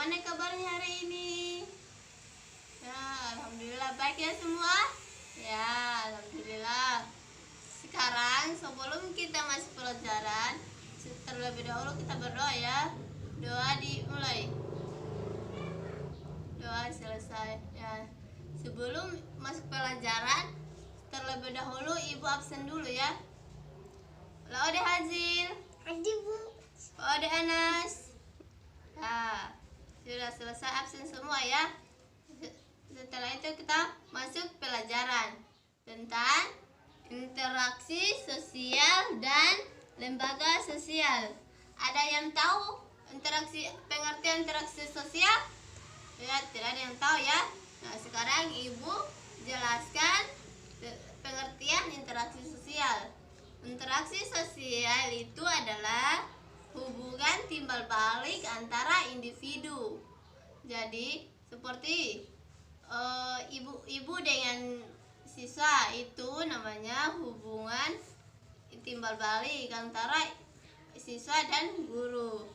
Bagaimana kabarnya hari ini? Ya, alhamdulillah baik ya semua. Ya, alhamdulillah. Sekarang sebelum kita masuk pelajaran, terlebih dahulu kita berdoa ya. Doa dimulai. Doa selesai ya. Sebelum masuk pelajaran, terlebih dahulu ibu absen dulu ya. Laude Hazil. Adi Bu. Laude Anas. Nah, sudah selesai absen semua ya. Setelah itu kita masuk pelajaran tentang interaksi sosial dan lembaga sosial. Ada yang tahu pengertian interaksi sosial? Ya, tidak ada yang tahu ya. Nah, sekarang ibu jelaskan pengertian interaksi sosial. Interaksi sosial itu adalah hubungan timbal balik antara individu. Jadi seperti ibu dengan siswa itu namanya hubungan timbal balik antara siswa dan guru.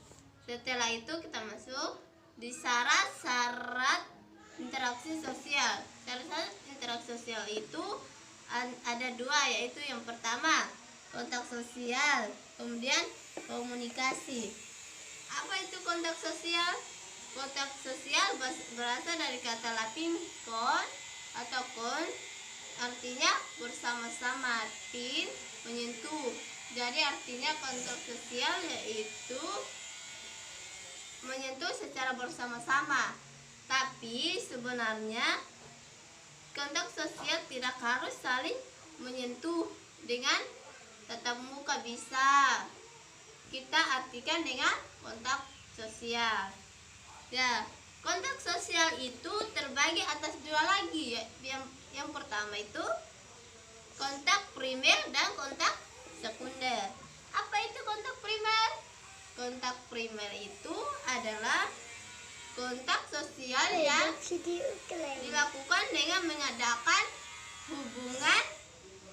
Setelah itu kita masuk di syarat-syarat interaksi sosial. Syarat-syarat interaksi sosial itu ada dua, yaitu yang pertama kontak sosial, kemudian komunikasi. Apa itu kontak sosial? Kontak sosial berasal dari kata Latin con atau con, artinya bersama-sama, tin menyentuh. Jadi artinya kontak sosial yaitu menyentuh secara bersama-sama. Tapi sebenarnya kontak sosial tidak harus saling menyentuh. Dengan tatap muka bisa kita artikan dengan kontak sosial. Ya, kontak sosial itu terbagi atas dua lagi. Yang pertama itu kontak primer dan kontak sekunder. Apa itu kontak primer? Kontak primer itu adalah kontak sosial yang dilakukan dengan mengadakan hubungan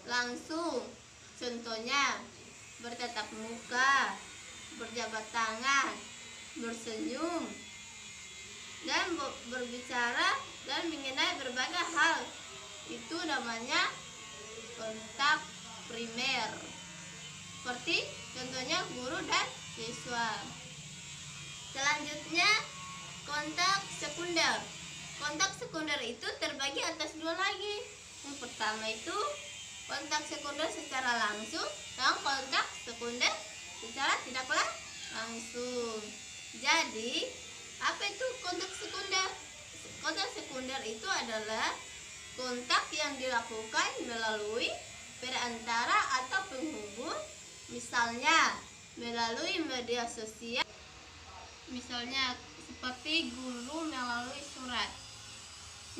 langsung. Contohnya bertatap muka, berjabat tangan, bersenyum, dan berbicara dan mengenai berbagai hal. Itu namanya kontak primer. Seperti contohnya guru dan siswa. Selanjutnya kontak sekunder. Kontak sekunder itu terbagi atas dua lagi. Yang pertama itu kontak sekunder secara langsung dan kontak sekunder secara tidaklah langsung. Jadi apa itu kontak sekunder? Kontak sekunder itu adalah kontak yang dilakukan melalui perantara atau penghubung, misalnya melalui media sosial, misalnya seperti guru melalui surat.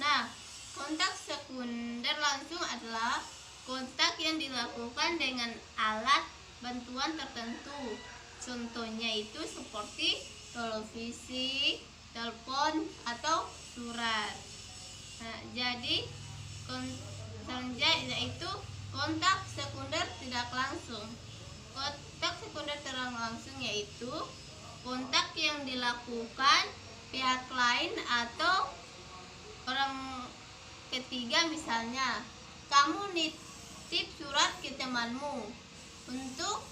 Nah, kontak sekunder langsung adalah kontak yang dilakukan dengan alat bantuan tertentu. Contohnya itu seperti televisi, telepon, atau surat. Nah, jadi selanjutnya yaitu kontak sekunder tidak langsung. Kontak sekunder tidak langsung yaitu kontak yang dilakukan pihak lain atau orang ketiga, misalnya kamu nitip surat ke temanmu untuk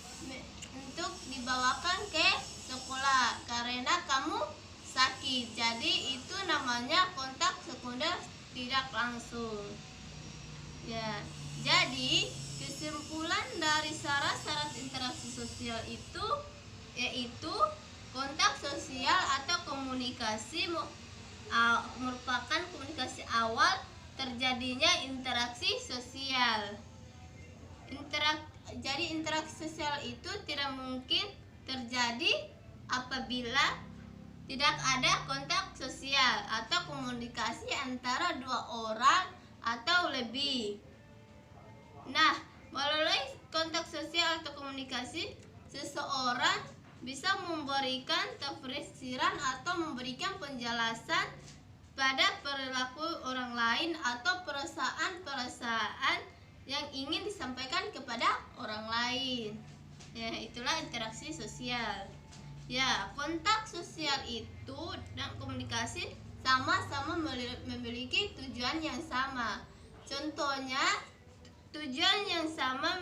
dibawakan ke sekolah karena kamu sakit. Jadi itu namanya kontak sekunder tidak langsung. Ya, jadi kesimpulan dari syarat-syarat interaksi sosial itu yaitu kontak sosial atau komunikasi merupakan komunikasi awal terjadinya interaksi sosial. Jadi interaksi sosial itu tidak mungkin terjadi apabila tidak ada kontak sosial atau komunikasi antara dua orang atau lebih. Nah, melalui kontak sosial atau komunikasi, seseorang bisa memberikan tafsiran atau memberikan penjelasan pada perilaku orang lain atau perasaan-perasaan yang ingin disampaikan kepada orang lain. Ya, itulah interaksi sosial. Ya, kontak sosial itu dan komunikasi sama-sama memiliki tujuan yang sama. Contohnya, tujuan yang sama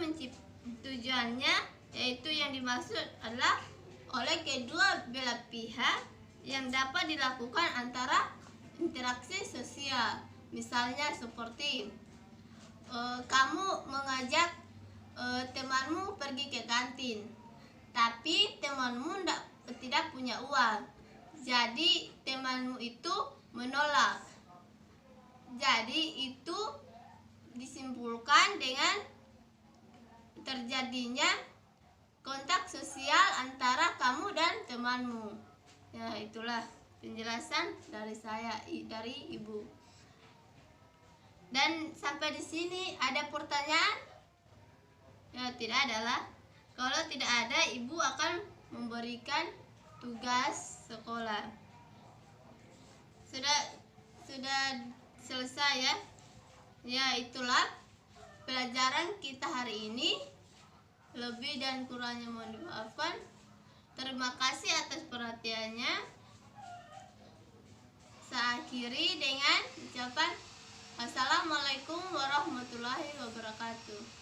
tujuannya yaitu yang dimaksud adalah oleh kedua belah pihak yang dapat dilakukan antara interaksi sosial. Misalnya seperti kamu mengajak temanmu pergi ke kantin, tapi temanmu tidak punya uang, jadi temanmu itu menolak. Jadi itu disimpulkan dengan terjadinya kontak sosial antara kamu dan temanmu. Ya, itulah penjelasan dari saya, dari Ibu. Dan sampai di sini ada pertanyaan? Ya, tidak ada lah. Kalau tidak ada, Ibu akan memberikan tugas sekolah. Sudah selesai ya. Ya, itulah pelajaran kita hari ini. Lebih dan kurangnya mohon dimaafkan. Terima kasih atas perhatiannya. Saya akhiri dengan ucapan Assalamualaikum warahmatullahi wabarakatuh.